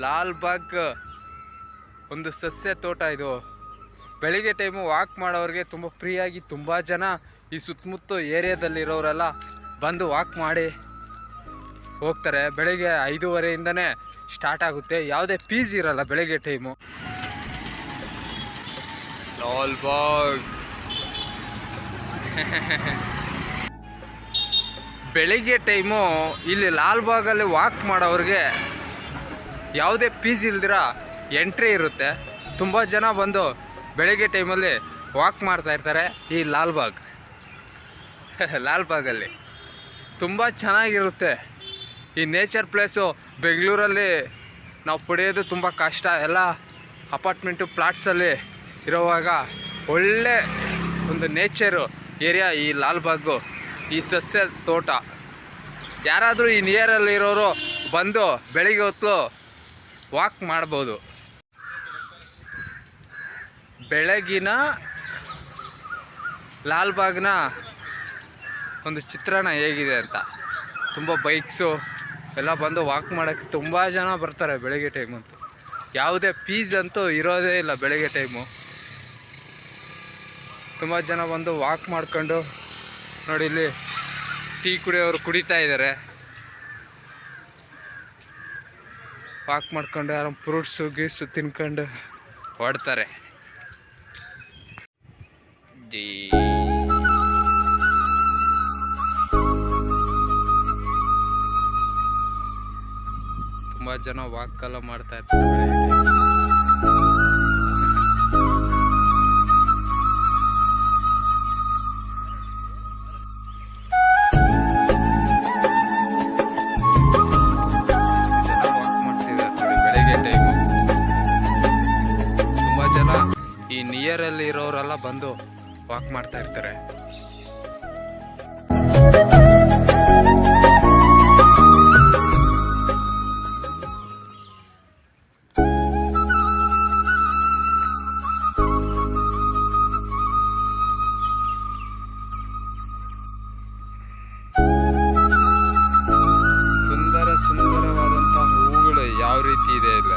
ಲಾಲ್ಬಾಗ್ ಒಂದು ಸಸ್ಯ ತೋಟ ಇದು. ಬೆಳಿಗ್ಗೆ ಟೈಮು ವಾಕ್ ಮಾಡೋರಿಗೆ ತುಂಬ ಫ್ರೀಯಾಗಿ ತುಂಬ ಜನ ಈ ಸುತ್ತಮುತ್ತ ಏರಿಯಾದಲ್ಲಿರೋರೆಲ್ಲ ಬಂದು ವಾಕ್ ಮಾಡಿ ಹೋಗ್ತಾರೆ. ಬೆಳಿಗ್ಗೆ 5:30ಇಂದನೇ ಸ್ಟಾರ್ಟ್ ಆಗುತ್ತೆ. ಯಾವುದೇ ಫೀಸ್ ಇರಲ್ಲ ಬೆಳಿಗ್ಗೆ ಟೈಮು. ಲಾಲ್ಬಾಗ್ ಬೆಳಿಗ್ಗೆ ಟೈಮು ಇಲ್ಲಿ ಲಾಲ್ಬಾಗಲ್ಲಿ ವಾಕ್ ಮಾಡೋರಿಗೆ ಯಾವುದೇ ಫೀಸ್ ಇಲ್ದಿರ ಎಂಟ್ರಿ ಇರುತ್ತೆ. ತುಂಬ ಜನ ಬಂದು ಬೆಳಿಗ್ಗೆ ಟೈಮಲ್ಲಿ ವಾಕ್ ಮಾಡ್ತಾಯಿರ್ತಾರೆ ಈ ಲಾಲ್ಬಾಗಲ್ಲಿ. ತುಂಬ ಚೆನ್ನಾಗಿರುತ್ತೆ ಈ ನೇಚರ್ ಪ್ಲೇಸು. ಬೆಂಗಳೂರಲ್ಲಿ ನಾವು ಪಡೆಯೋದು ತುಂಬ ಕಷ್ಟ. ಎಲ್ಲ ಅಪಾರ್ಟ್ಮೆಂಟು ಪ್ಲಾಟ್ಸಲ್ಲಿ ಇರೋವಾಗ ಒಳ್ಳೆ ಒಂದು ನೇಚರು ಏರಿಯಾ ಈ ಲಾಲ್ಬಾಗು, ಈ ಸಸ್ಯ ತೋಟ. ಯಾರಾದರೂ ಈ ನಿಯರಲ್ಲಿರೋರು ಬಂದು ಬೆಳಿಗ್ಗೆ ಹೊತ್ತು ವಾಕ್ ಮಾಡ್ಬೋದು. ಬೆಳಗಿನ ಲಾಲ್ಬಾಗ್ನ ಒಂದು ಚಿತ್ರಣ ಹೇಗಿದೆ ಅಂತ. ತುಂಬ ಬೈಕ್ಸು ಎಲ್ಲ ಬಂದು ವಾಕ್ ಮಾಡೋಕ್ಕೆ ತುಂಬ ಜನ ಬರ್ತಾರೆ ಬೆಳಗ್ಗೆ ಟೈಮಂತೂ. ಯಾವುದೇ ಫೀಸ್ ಅಂತೂ ಇರೋದೇ ಇಲ್ಲ ಬೆಳಗ್ಗೆ ಟೈಮು. ತುಂಬ ಜನ ಬಂದು ವಾಕ್ ಮಾಡ್ಕೊಂಡು ನೋಡಿ ಇಲ್ಲಿ ಟೀ ಕುಡಿಯೋರು ಕುಡಿತಾ ಇದ್ದಾರೆ. ವಾಕ್ ಮಾಡ್ಕೊಂಡು ಆರಾಮ್ ಫ್ರೂಟ್ಸು ಗೀಸು ತಿನ್ಕೊಂಡು ಹೊಡ್ತಾರೆ. ತುಂಬ ಜನ ವಾಕೆಲ್ಲ ಮಾಡ್ತಾ ಇರ್ತಾರೆ. ಈ ನಿಯರಲ್ಲಿ ಇರೋರೆಲ್ಲ ಬಂದು ವಾಕ್ ಮಾಡ್ತಾ ಇರ್ತಾರೆ. ಸುಂದರವಾದಂತಹ ಹೂಗಳು ಯಾವ ರೀತಿ ಇದೆ ಇಲ್ಲ